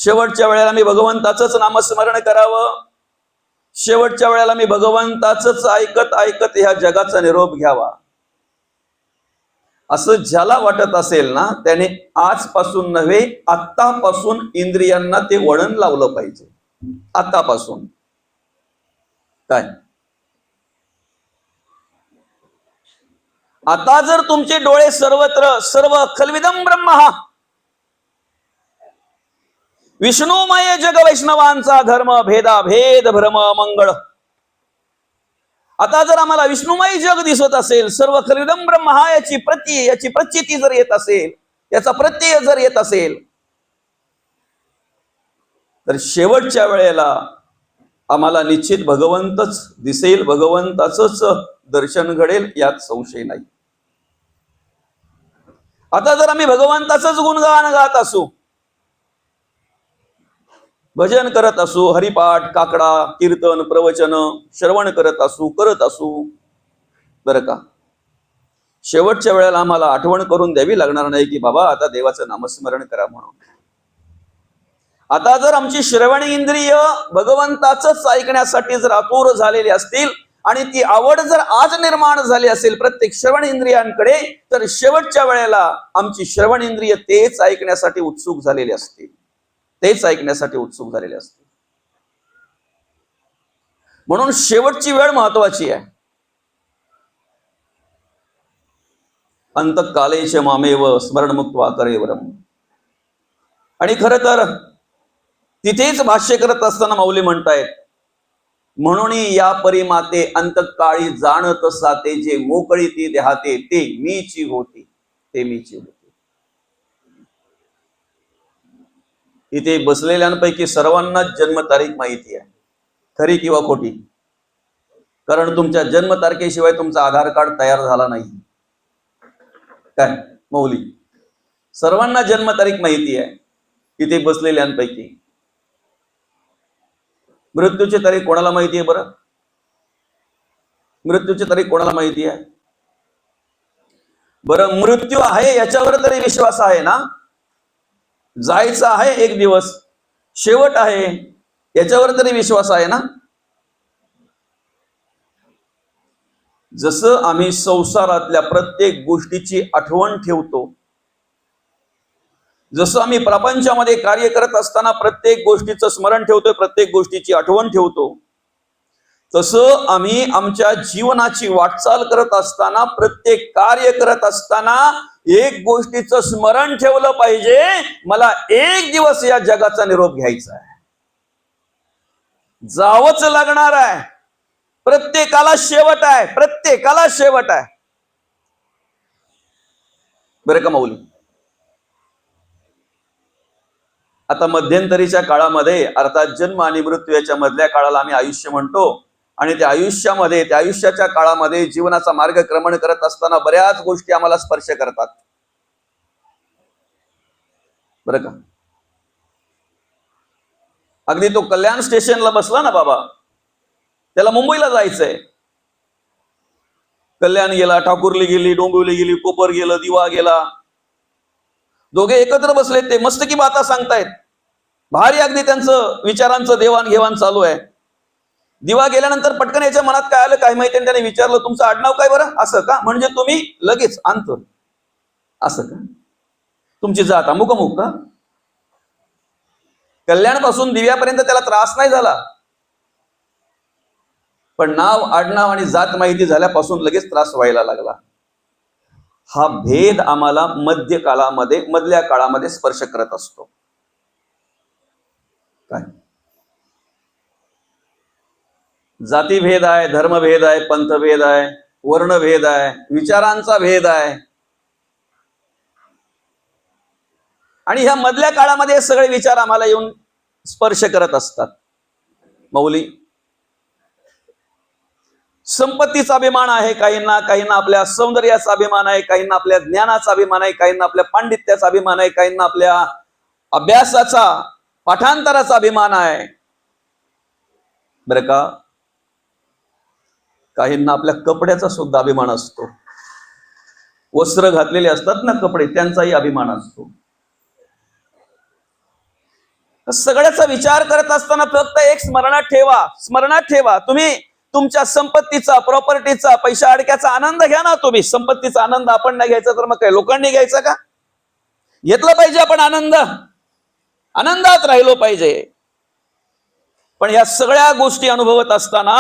शेवटच्या वेळेला मी भगवंताचंच नामस्मरण करावं, शेवटच्या वेळेला मी भगवंताचंच ऐकत ऐकत ह्या जगाचा निरोप घ्यावा, असं ज्याला वाटत असेल ना, त्याने आजपासून नव्हे आत्तापासून इंद्रियांना ते वळण लावलं पाहिजे. आतापासून काय, आता जर तुमचे डोळे सर्वत्र सर्व खलविदम ब्रह्म विष्णुमय जग वैष्णवांचा धर्म भेदा भेद भ्रम मंगळ, आता जर आम्हाला विष्णुमय जग दिसत असेल, सर्व खलविदम ब्रह्म याची प्रचिती जर येत असेल, याचा प्रत्यय जर येत असेल, तर शेवटच्या वेळेला आम्हाला निश्चित भगवंतच दिसेल, भगवंताचंच दर्शन घडेल, यात संशय नाही. आता जर आम्ही भगवंताचंच गुणगान गात असू, भजन करत असू, हरिपाठ काकडा कीर्तन प्रवचन श्रवण करत असू बरं का, शेवटच्या वेळेला आम्हाला आठवण करून द्यावी लागणार नाही की बाबा आता देवाचं नामस्मरण करा म्हणून. आता जर आमची श्रवण इंद्रिय भगवंताचंच ऐकण्यासाठी जर आतुर झालेली असतील आणि ती आवड जर आज निर्माण झाली असेल प्रत्येक श्रवण इंद्रियांकडे, तर शेवटच्या वेळेला आमची श्रवण इंद्रिय तेच ऐकण्यासाठी उत्सुक झालेली असतील, तेच ऐकण्यासाठी उत्सुक झालेले असते. म्हणून शेवटची वेळ महत्वाची आहे. अंतकालेच मामेव स्मरणमुक्त्वा करेवरम. आणि खरं तर तिथेच भाष्य करत असताना माऊली म्हणतायत, म्हणून या परिमाते अंतकाळी जाणत साते, जे मोकळी ती देहाते ते मीची होती, ते मीची होती. इथे बसलेल्यांपैकी सर्वांना जन्मतारीख माहिती आहे, खरी किंवा खोटी, कारण तुमच्या जन्मतारखेशिवाय तुमचा आधार कार्ड तयार झाला नाही. काय मौली, सर्वांना जन्मतारीख माहिती आहे इथे बसलेल्यांपैकी. मृत्यूची तारीख कोणाला माहिती आहे बरं? मृत्यूची तारीख कोणाला माहिती आहे बरं? मृत्यू आहे याच्यावर तरी विश्वास आहे ना? जायचं आहे एक दिवस, शेवट आहे याच्यावर तरी विश्वास आहे ना? जसं आम्ही संसारातल्या प्रत्येक गोष्टीची आठवण ठेवतो, जसं आम्ही प्रपंचामध्ये कार्य करत असताना प्रत्येक गोष्टीचं स्मरण ठेवतोय, प्रत्येक गोष्टीची आठवण ठेवतो, तसं आम्ही आमच्या जीवनाची वाटचाल करत असताना, प्रत्येक कार्य करत असताना एक गोष्टीचं स्मरण ठेवलं पाहिजे, मला एक दिवस या जगाचा निरोप घ्यायचा आहे, जावंच लागणार आहे. प्रत्येकाला शेवट आहे, प्रत्येकाला शेवट आहे. बरं का माऊली? आता मध्यंतरीच्या काळामध्ये, अर्थात जन्म आणि मृत्यू याच्या मधल्या काळाला आम्ही आयुष्य म्हणतो, आणि त्या आयुष्यामध्ये, त्या आयुष्याच्या काळामध्ये जीवनाचा मार्गक्रमण करत असताना बऱ्याच गोष्टी आम्हाला स्पर्श करतात. बरं का? अगदी तो कल्याण स्टेशनला बसला ना बाबा, त्याला मुंबईला जायचंय, कल्याण गेला, ठाकुर्ली गेली, डोंबिवली गेली, कोपर गेलं, दिवा गेला, दोघे एकत्र बसले, ते मस्त की बाता सांगतायत, भारी अगदी त्यांचं विचारांचं देवाणघेवाण चालू आहे. दिवा गेल्यानंतर पटकन याच्या मनात काय आलं काय माहिती, त्याने विचारलं, तुमचं आडनाव काय बरं? असं का? म्हणजे तुम्ही लगेच आणतो, असं का? तुमची जात अमुक अमुक का? कल्याण पासून दिव्यापर्यंत त्याला त्रास नाही झाला, पण नाव आडनाव आणि जात माहिती झाल्यापासून लगेच त्रास व्हायला लागला. हा भेद आम्हाला मधल्या काळामध्ये स्पर्श करत असतो. काय जातीभेद आहे, धर्मभेद आहे, पंथभेद आहे, वर्णभेद आहे, विचारांचा भेद आहे, आणि ह्या मधल्या काळामध्ये सगळे विचार आम्हाला येऊन स्पर्श करत असतात. मौली, संपत्तीचा अभिमान आहे काहींना, काहींना आपल्या सौंदर्याचा अभिमान आहे, काहींना आपल्या ज्ञानाचा अभिमान आहे, काहींना आपल्या पांडित्याचा अभिमान आहे, काहींना आपल्या अभ्यासाचा पाठांतराचा अभिमान आहे. बरं का? काहींना आपल्या कपड्याचा सुद्धा अभिमान असतो, वस्त्र घातलेले असतात ना कपडे, त्यांचाही अभिमान असतो. सगळ्याचा विचार करत असताना फक्त एक स्मरणात ठेवा तुम्ही तुमच्या संपत्तीचा, प्रॉपर्टीचा, पैसा अडक्याचा आनंद घ्या ना. तुम्ही संपत्तीचा आनंद आपण नाही घ्यायचा तर मग काय लोकांनी घ्यायचा का? घेतला पाहिजे आपण आनंदात राहिलो पाहिजे. पण या सगळ्या गोष्टी अनुभवत असताना,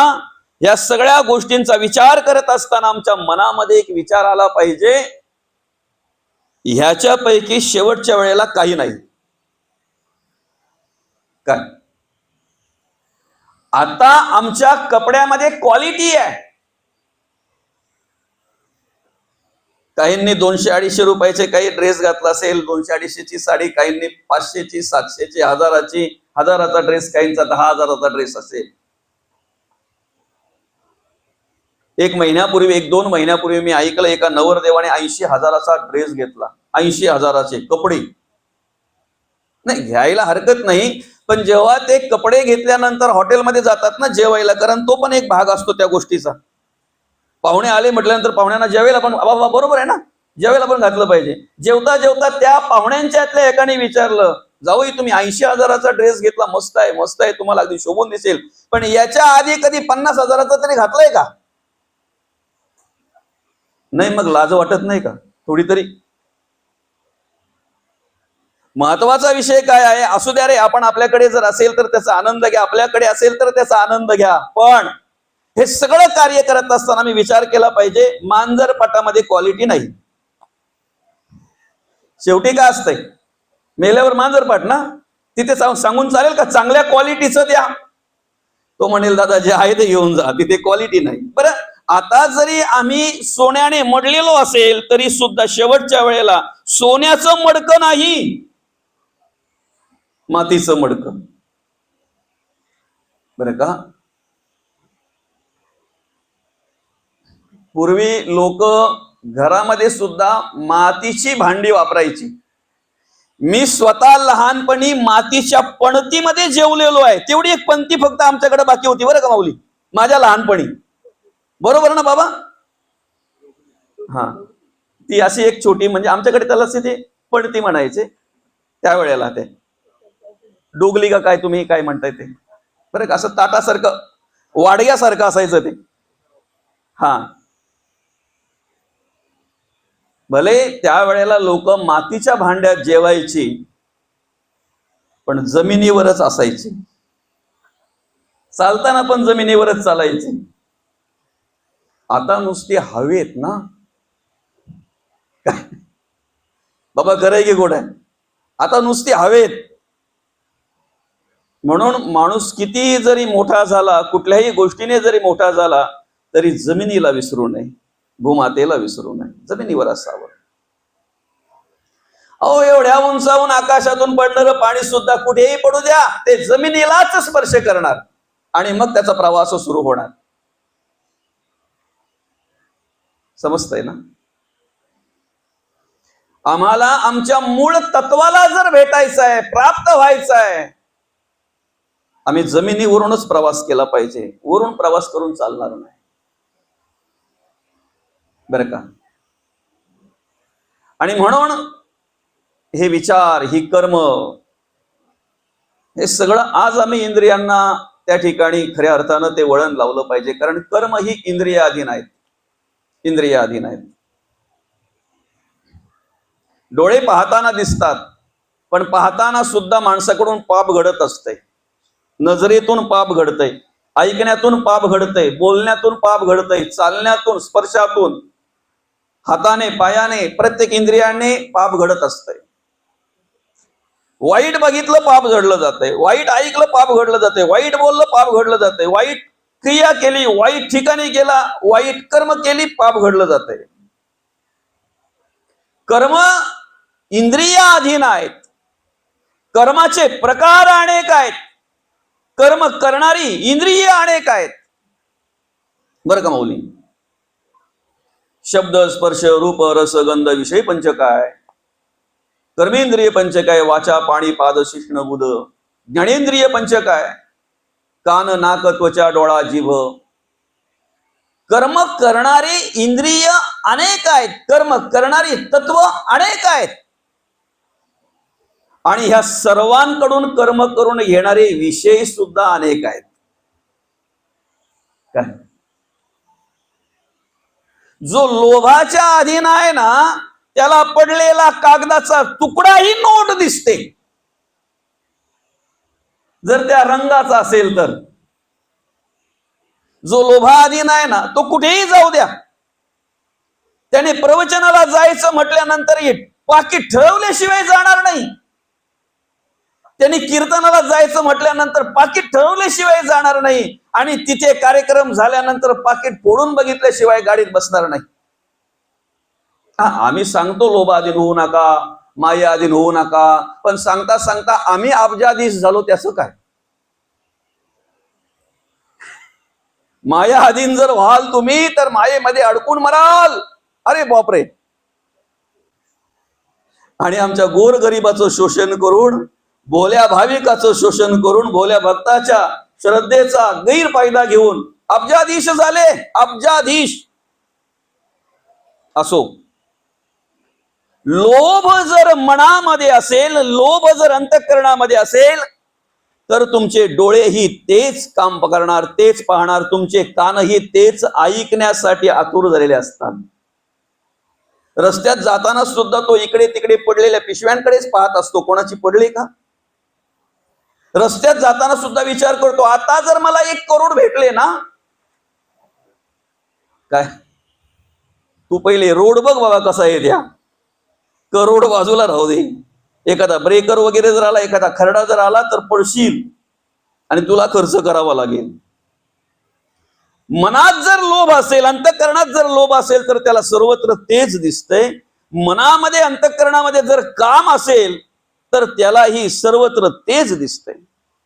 या सगळ्या गोष्टींचा विचार करत असताना आमच्या मनामध्ये एक विचार आला पाहिजे, ह्याच्यापैकी शेवटच्या वेळेला काही नाही. काय आता आमच्या कपड्यामध्ये क्वालिटी आहे. काहींनी 200-250 रुपयाचे काही ड्रेस घातला असेल, 200-250ची साडी, काहींनी 500ची, 700ची, 1000ची, 1000चा ड्रेस, काहींचा 10,000चा ड्रेस असेल. 1-2 महिन्यापूर्वी मी ऐकलं एका नवरदेवाने 80,000चा ड्रेस घेतला. 80,000चे कपडे. नाही, घ्यायला हरकत नाही, पण जेव्हा ते कपडे घेतल्यानंतर हॉटेलमध्ये जातात ना जेवायला, कारण तो पण एक भाग असतो त्या गोष्टीचा. पाहुणे आले म्हटल्यानंतर पाहुण्यांना जेवायला पण, बाबा बरोबर आहे ना, जेवायला पण घातलं पाहिजे. जेवता जेवता त्या पाहुण्यांच्यातल्या एकाने विचारलं, जाऊई तुम्ही 80,000चा ड्रेस घेतला, मस्त आहे, तुम्हाला अगदी शोभून दिसेल, पण याच्या आधी कधी 50,000चा तरी घातलाय का? नाही, मग लाज वाटत नाही का थोडी तरी? महत्वाचा विषय काय आहे? असू द्या रे, आपण आपल्याकडे जर असेल तर त्याचा आनंद घ्या, आपल्याकडे असेल तर त्याचा आनंद घ्या. पण हे सगळं कार्य करत असताना मी विचार केला पाहिजे, मांजरपटामध्ये क्वालिटी नाही. शेवटी काय असतंय, मेल्यावर मांजरपाट ना, तिथे सांगून चालेल का चांगल्या क्वालिटीचं द्या? तो म्हणेल दादा जे आहे ते घेऊन जा, तिथे क्वालिटी नाही. बरं, आता जरी आम्ही सोन्याने मडलेलो असेल तरी सुद्धा शेवटच्या वेळेला सोन्याचं मडकं नाही, मातीचं मडकं. बरं का? पूर्वी लोक घरामध्ये सुद्धा मातीची भांडी वापरायची. मी स्वतः लहानपणी मातीच्या पणतीमध्ये जेवलेलो आहे. तेवढी एक पंती फक्त आमच्याकडे बाकी होती बरं का माऊली, माझ्या लहानपणी. बरोबर ना बाबा? हा, ती अशी एक छोटी, म्हणजे आमच्याकडे त्याला ते पणती म्हणायचे त्यावेळेला. ते डोगली का काय तुम्ही काय म्हणताय ते, बरं का, असं ताटासारखं वाडग्यासारखं असायचं ते. हा, भले त्यावेळेला लोक मातीच्या भांड्यात जेवायची, पण जमिनीवरच असायची, चालताना पण जमिनीवरच चालायची. आता नुसती हवेत ना, बाबा खरंय की गोड आहे, आता नुसती हवेत. म्हणून माणूस कितीही जरी मोठा झाला, कुठल्याही गोष्टीने जरी मोठा झाला, तरी जमिनीला विसरू नये, भूमातेला विसरू नये, जमिनीवर असावं. अहो, एवढ्या उंचावून आकाशातून पडणारं पाणी सुद्धा कुठेही पडू द्या, ते जमिनीलाच स्पर्श करणार आणि मग त्याचा प्रवास सुरू होणार. समजतंय ना? आम्हाला आमच्या मूळ तत्वाला जर भेटायचं आहे, प्राप्त व्हायचं आहे, आम्ही जमिनीवरूनच प्रवास केला पाहिजे, वरून प्रवास करून चालणार नाही. बरं का? आणि म्हणून हे विचार, ही कर्म, हे सगळं आज आम्ही इंद्रियांना त्या ठिकाणी खऱ्या अर्थानं ते वळण लावलं पाहिजे. कारण कर्म ही इंद्रियाधीन आहेत. डोळे पाहताना दिसतात, पण पाहताना सुद्धा माणसाकडून पाप घडत असते. नजरेतून पाप घडतंय, ऐकण्यातून पाप घडतंय, बोलण्यातून पाप घडतंय, चालण्यातून, स्पर्शातून, हाताने, पायाने, प्रत्येक इंद्रियाने पाप घडत असतंय. वाईट बघितलं पाप घडलं जातंय, वाईट ऐकलं पाप घडलं जातंय, वाईट बोललं पाप घडलं जातंय, वाईट क्रिया केली, वाईट ठिकाणी गेला, वाईट कर्म केली, पाप घडलं जातंय. कर्म इंद्रियाधीन आहेत. कर्माचे प्रकार अनेक आहेत, कर्म करणारी इंद्रिय अनेक आहेत. बरं का माऊली? शब्द, स्पर्श, रूप, रस, गंध, विषय पंच काय? कर्मेंद्रिय पंच काय? वाचा, पाणी, पाद, शिष्ण, बुध. ज्ञानेंद्रिय पंच काय? कान, नाक, त्वचा, डोळा, जीभ. कर्म करणारे इंद्रिय अनेक आहेत, कर्म करणारी तत्व अनेक आहेत. आणि ह्या सर्वांकडून कर्म करून घेणारे विषय सुद्धा अनेक आहेत. काय जो लोभाच्या अधीन आहे ना, त्याला पडलेला कागदाचा तुकडाही नोट दिसते, जर त्या रंगाचा असेल तर. जो लोभाधीन आहे ना, तो कुठेही जाऊ द्या, त्याने प्रवचनाला जायचं म्हटल्यानंतर पाकिट ठरवल्याशिवाय जाणार नाही. त्यांनी कीर्तनाला जायचं म्हटल्यानंतर पाकिट ठरवल्याशिवाय जाणार नाही. आणि तिथे कार्यक्रम झाल्यानंतर पाकिट फोडून बघितल्याशिवाय गाडीत बसणार नाही. आम्ही सांगतो लोभाधीन होऊ नका, मायाधीन होऊ नका, पण सांगता सांगता आम्ही अब्जाधीश झालो, त्याचं काय? माया अधीन जर व्हाल तुम्ही तर मायेमध्ये अडकून मराल. अरे बापरे. आणि आमच्या गोरगरिबाचं शोषण करून, भोल्या भाविकाचं शोषण करून, भोल्या भक्ताच्या श्रद्धेचा गैरफायदा घेऊन अब्जाधीश झाले. अब्जाधीश. असो, लोभ जर मनामध्ये असेल, लोभ जर अंतःकरणामध्ये असेल, तर तुमचे डोळेही तेच काम करणार, तेच पाहणार, तुमचे कानही तेच ऐकण्यासाठी आतुर झालेले असतात. रस्त्यात जाताना सुद्धा तो इकडे तिकडे पडलेल्या पिशव्यांकडेच पाहत असतो, कोणाची पडली का. रस्त्यात जाताना सुद्धा विचार करतो, आता जर मला 1 करोड भेटले ना, काय तू पहिले रोड बघ बाबा कसा आहे, त्या करोड बाजूला राहू दे. एखादा ब्रेकर वगैरे जर आला, एखादा खरडा जर आला तर पडशील आणि तुला खर्च करावा लागेल. मनात जर लोभ असेल, अंतःकरणात जर लोभ असेल, तर त्याला सर्वत्र तेच दिसतंय. मनामध्ये अंतःकरणामध्ये जर काम असेल तर त्यालाही सर्वत्र तेच दिसतंय,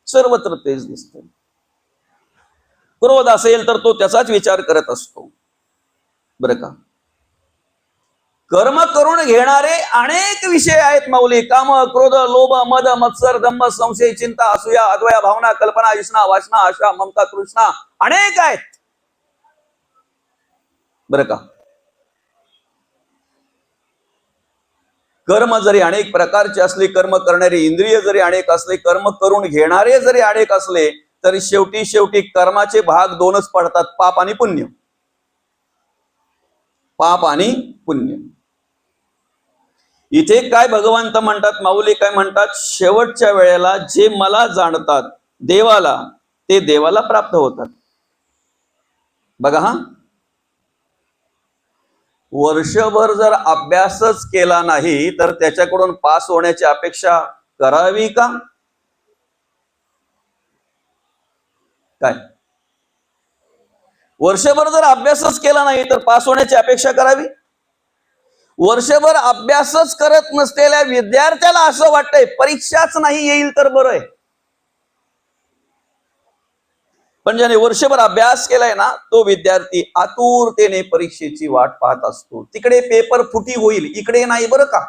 सर्वत्र तेच दिसतंय. क्रोध असेल तर तो त्याचाच विचार करत असतो. बरं का. कर्म करून घेणारे अनेक विषय आहेत माऊली. काम, क्रोध, लोभ, मद, मत्सर, दंभ, संशय, चिंता, असूया, अद्वया, भावना, कल्पना, इष्णा, वासना, आशा, ममता, तृष्णा अनेक आहेत. बरं का. कर्म जरी अनेक प्रकारचे असले, कर्म करणारे इंद्रिय जरी अनेक असले, कर्म करून घेणारे जरी अनेक असले, तरी शेवटी कर्माचे भाग 2च पडतात, पाप आणि पुण्य. पाप आणि पुण्य. इथे काय भगवंत म्हणतात, माऊली काय म्हणतात, शेवटच्या वेळेला जे मला जाणतात देवाला, ते देवाला प्राप्त होतात. बघा हा, वर्षभर जर अभ्यासच केला नाही तर त्याच्याकडून पास होण्याची अपेक्षा करावी का? काय वर्षभर जर अभ्यासच केला नाही तर पास होण्याची अपेक्षा करावी? वर्षभर अभ्यासच करत नसलेल्या विद्यार्थ्याला असं वाटतंय परीक्षाच नाही येईल तर बरं आहे. पण ज्याने वर्षभर अभ्यास केलाय ना, तो विद्यार्थी आतुरतेने परीक्षेची वाट पाहत असतो. तिकडे पेपर फुटी होईल, इकडे नाही बरं का.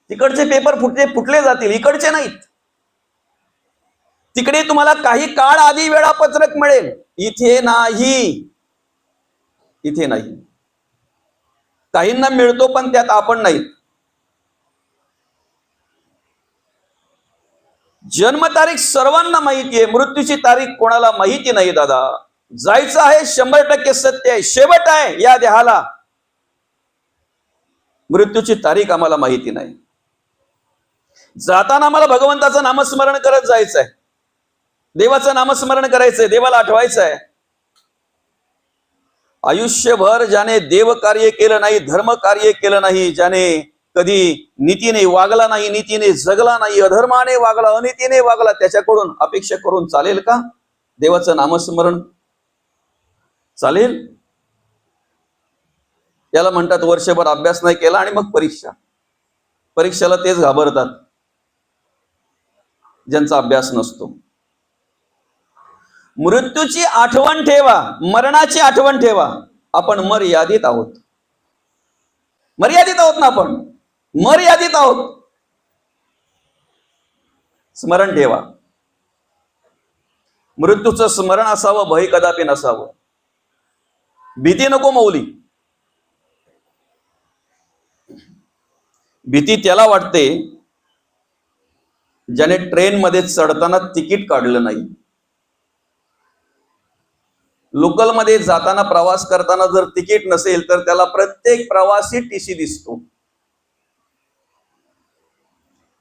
तिकडचे पेपर फुटले जातील, इकडचे नाहीत. तिकडे तुम्हाला काही काळ आधी वेळापत्रक मिळेल, इथे नाही. इथे नाही. काहींना मिळतो पण त्यात आपण नाही. जन्मतारीख सर्वांना माहिती आहे, मृत्यूची तारीख कोणाला माहिती नाही दादा. जायचं आहे 100% सत्य आहे, शेवट आहे या देहाला. मृत्यूची तारीख आम्हाला माहिती नाही. जाताना आम्हाला भगवंताचं नामस्मरण करत जायचंय, देवाचं नामस्मरण करायचंय, देवाला आठवायचं आहे. आयुष्यभर ज्याने देव कार्य केलं नाही, धर्म कार्य केलं नाही, ज्याने कधी नीतीने वागला नाही, नीतीने जगला नाही, अधर्माने वागला, अनितीने वागला, त्याच्याकडून अपेक्षा करून चालेल का देवाचं नामस्मरण? चालेल? याला म्हणतात वर्षभर अभ्यास नाही केला आणि मग परीक्षेला तेच घाबरतात ज्यांचा अभ्यास नसतो. मृत्यूची आठवण ठेवा, मरणाची आठवण ठेवा. आपण मर्यादित आहोत, मर्यादित आहोत ना, आपण मर्यादित आहोत. स्मरण ठेवा. मृत्यूचं स्मरण असावं, भय कदापि नसावं. भीती नको माऊली. भीती त्याला वाटते ज्याने ट्रेन मध्ये चढताना तिकीट काढलं नाही. लोकल मध्ये जाताना प्रवास करताना जर तिकीट नसेल तर त्याला प्रत्येक प्रवासी टीसी दिसतो.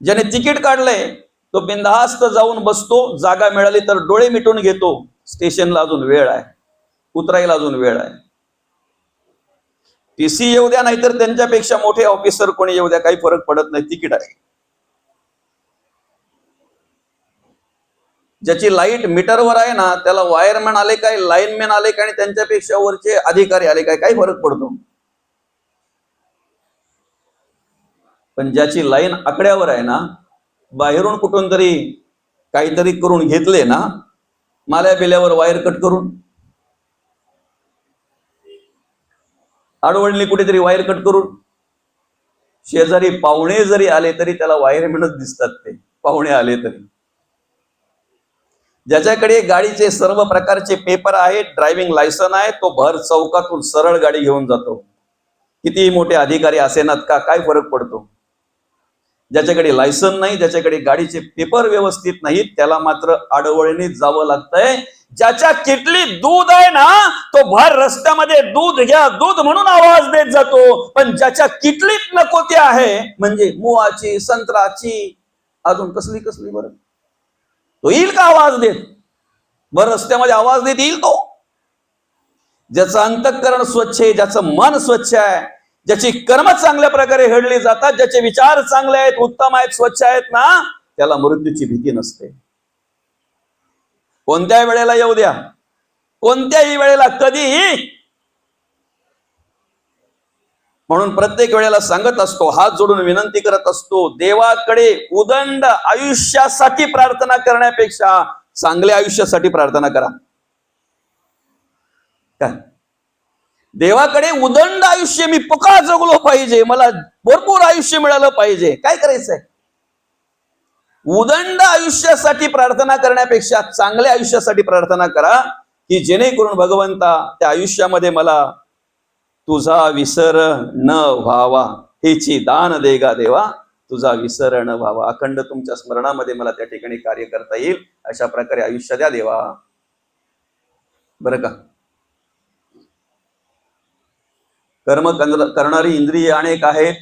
ज्याने तिकीट काढलंय तो बिनधास्त जाऊन बसतो, जागा मिळाली तर डोळे मिटून घेतो, स्टेशनला अजून वेळ आहे, उतरायला अजून वेळ आहे. टीसी येऊ द्या नाहीतर त्यांच्यापेक्षा मोठे ऑफिसर कोणी येऊ द्या, काही फरक पडत नाही, तिकीट आहे. ज्याची लाईट मीटरवर आहे ना त्याला वायरमॅन आले काय, लाईनमॅन आले काय आणि त्यांच्यापेक्षा वरचे अधिकारी आले काय, काही फरक पडतो. पण ज्याची लाईन आकड्यावर आहे ना, बाहेरून कुठून तरी काहीतरी करून घेतले ना, माल्या बिल्यावर वायर कट करून, आडवळणी कुठेतरी वायर कट करून, शेजारी पाहुणे जरी आले तरी त्याला वायरमॅनच दिसतात, ते पाहुणे आले तरी. ज्याच्याकडे गाडीचे सर्व प्रकारचे पेपर आहेत, ड्रायव्हिंग लायसन आहे, तो भर चौकातून सरळ गाडी घेऊन जातो. कितीही मोठे अधिकारी असेनात का, काय फरक पडतो. ज्याच्याकडे लायसन नाही, ज्याच्याकडे गाडीचे पेपर व्यवस्थित नाहीत, त्याला मात्र आडवळीने जावं लागतंय. ज्याच्या किटलीत दूध आहे ना तो भर रस्त्यामध्ये दूध घ्या दूध म्हणून आवाज देत जातो. पण ज्याच्या किटलीत नको ते आहे, म्हणजे मुवाची, संत्राची, अजून कसली कसली, बरं तो येईल का आवाज देत? भर रस्त्यामध्ये आवाज देत येईल तो? ज्याचं अंतःकरण स्वच्छ आहे, ज्याचं मन स्वच्छ आहे, ज्याची कर्म चांगल्या प्रकारे घडली जातात, ज्याचे विचार चांगले आहेत, उत्तम आहेत, स्वच्छ आहेत ना, त्याला मृत्यूची भीती नसते. कोणत्याही वेळेला येऊ द्या, कोणत्याही वेळेला, कधीही. म्हणून प्रत्येक वेळेला सांगत असतो, हात जोडून विनंती करत असतो, देवाकडे उदंड आयुष्यासाठी प्रार्थना करण्यापेक्षा चांगल्या आयुष्यासाठी प्रार्थना करा. काय देवाकडे उदंड आयुष्य, मी पक्का जगलो पाहिजे, मला भरपूर आयुष्य मिळालं पाहिजे, काय करायचंय? उदंड आयुष्यासाठी प्रार्थना करण्यापेक्षा चांगल्या आयुष्यासाठी प्रार्थना करा, की जेणेकरून भगवंता त्या आयुष्यामध्ये मला तुझा विसर न व्हावा, हेची दान देगा देवा, तुझा विसर न व्हावा. अखंड तुमच्या स्मरणामध्ये मला त्या ठिकाणी कार्य करता येईल, अशा प्रकारे आयुष्य द्या देवा. बरं का? कर्म करणारी इंद्रिय अनेक आहेत,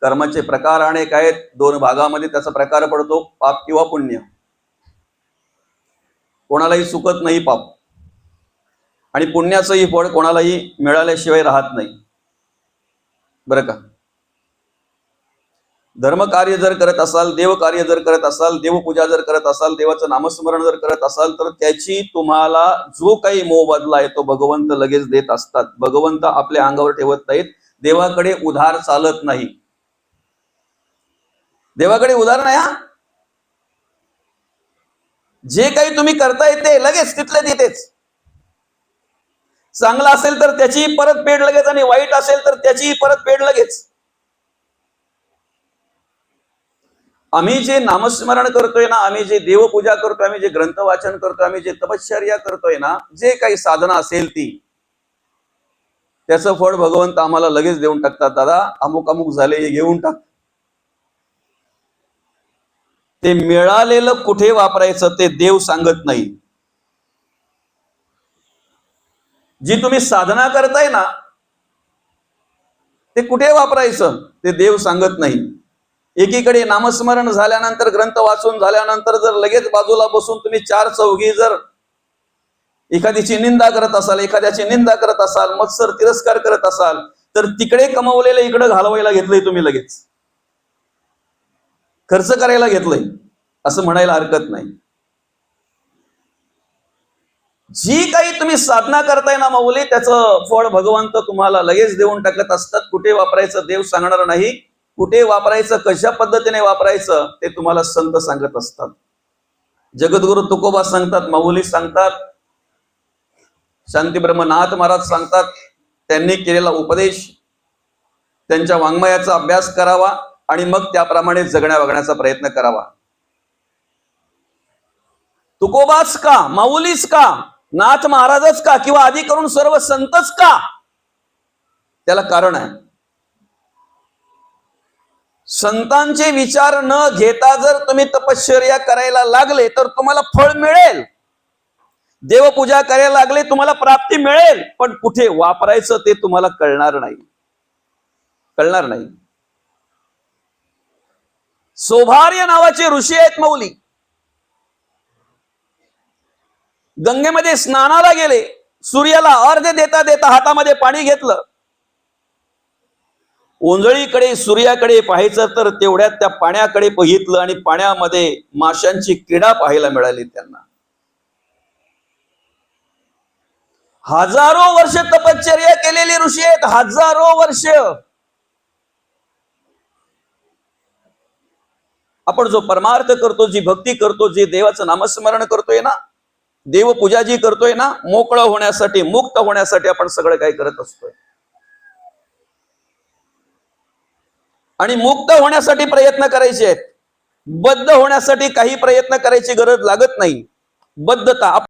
कर्माचे प्रकार अनेक आहेत. दोन भागामध्ये त्याचा प्रकार पडतो, पाप किंवा पुण्य. कोणालाही चुकत नाही पाप, आणि पुण्याचंही फळ कोणालाही मिळाल्याशिवाय राहत नाही. बरं का? धर्म कार्य जर करत असाल, देव कार्य जर करत असाल, देवपूजा जर करत असाल, देवाचं नामस्मरण जर करत असाल, तर त्याची तुम्हाला जो काही मोबदला आहे तो भगवंत लगेच देत असतात. भगवंत आपल्या अंगावर ठेवत नाहीत. देवाकडे उधार चालत नाही. देवाकडे उधार नाही. हा, जे काही तुम्ही करताय ते लगेच तिथल्या तिथेच. चांगला असेल तर त्याची परतफेड लगेच, आणि वाईट असेल तर त्याची परतफेड लगेच. आम्ही जे नामस्मरण करतोय ना, आम्ही जे देवपूजा करतोय, आम्ही जे ग्रंथ वाचन करतोय, आम्ही जे तपश्चर्या करतोय ना, जे काही साधना असेल ती, त्याचं फळ भगवंत आम्हाला लगेच देऊन टाकतात. दादा अमुक अमुक झाले, हे घेऊन टाक. ते मिळालेलं कुठे वापरायचं ते देव सांगत नाही. जी तुम्ही साधना करताय ना, ते कुठे वापरायचं ते देव सांगत नाही. एकीकडे नामस्मरण झाल्यानंतर, ग्रंथ वाचून झाल्यानंतर जर लगेच बाजूला बसून तुम्ही चार चौघी जर एखाद्याची निंदा करत असाल, एखाद्याची निंदा करत असाल, मत्सर तिरस्कार करत असाल, तर तिकडे कमवलेलं इकडे घालवायला घेतलंय तुम्ही, लगेच खर्च करायला घेतलंय, असं म्हणायला हरकत नाही. जी काही तुम्ही साधना करताय ना माऊली, त्याचं फळ भगवंत तुम्हाला लगेच देऊन टाकत असतात. कुठे वापरायचं देव सांगणार नाही, कुठे वापरायचं, कशा पद्धतीने वापरायचं ते तुम्हाला संत सांगत असतात. जगद्गुरु तुकोबा सांगतात, माऊली सांगतात, शांती ब्रह्मनाथ महाराज सांगतात. त्यांनी केलेला उपदेश, त्यांच्या वाङ्मयाचा अभ्यास करावा आणि मग त्याप्रमाणे जगण्या वागण्याचा प्रयत्न करावा. तुकोबाच का, माऊलीच का, नाथ महाराजच का, किंवा आधी करून सर्व संतच का? त्याला कारण आहे. संतांचे विचार न घेता जर तुम्ही तपश्चर्या करायला लागले तर तुम्हाला फळ मिळेल, देवपूजा करायला लागले तुम्हाला प्राप्ती मिळेल, पण कुठे वापरायचं ते तुम्हाला कळणार नाही. सौभार्य नावाचे ऋषी आहेत मौली. गंगेमध्ये स्नानाला गेले, सूर्याला अर्घ्य देता देता हातामध्ये पाणी घेतलं. ओंजळीकडे सूर्याकडे पाहायचं तर तेवढ्यात त्या पाण्याकडे बघितलं आणि पाण्यामध्ये माशांची किडा पाहायला मिळाली त्यांना. हजारो वर्ष तपश्चर्या केलेले ऋषी आहेत, हजारो वर्ष. आपण जो परमार्थ करतो, जी भक्ती करतो, जे देवाचं नामस्मरण करतोय ना, देवपूजा जी करतोय ना, मोकळं होण्यासाठी, मुक्त होण्यासाठी आपण सगळं काही करत असतोय. आणि मुक्त होण्यासाठी प्रयत्न करायचे आहेत. बद्ध होण्यासाठी काही प्रयत्न करायची गरज लागत नाही. बद्धता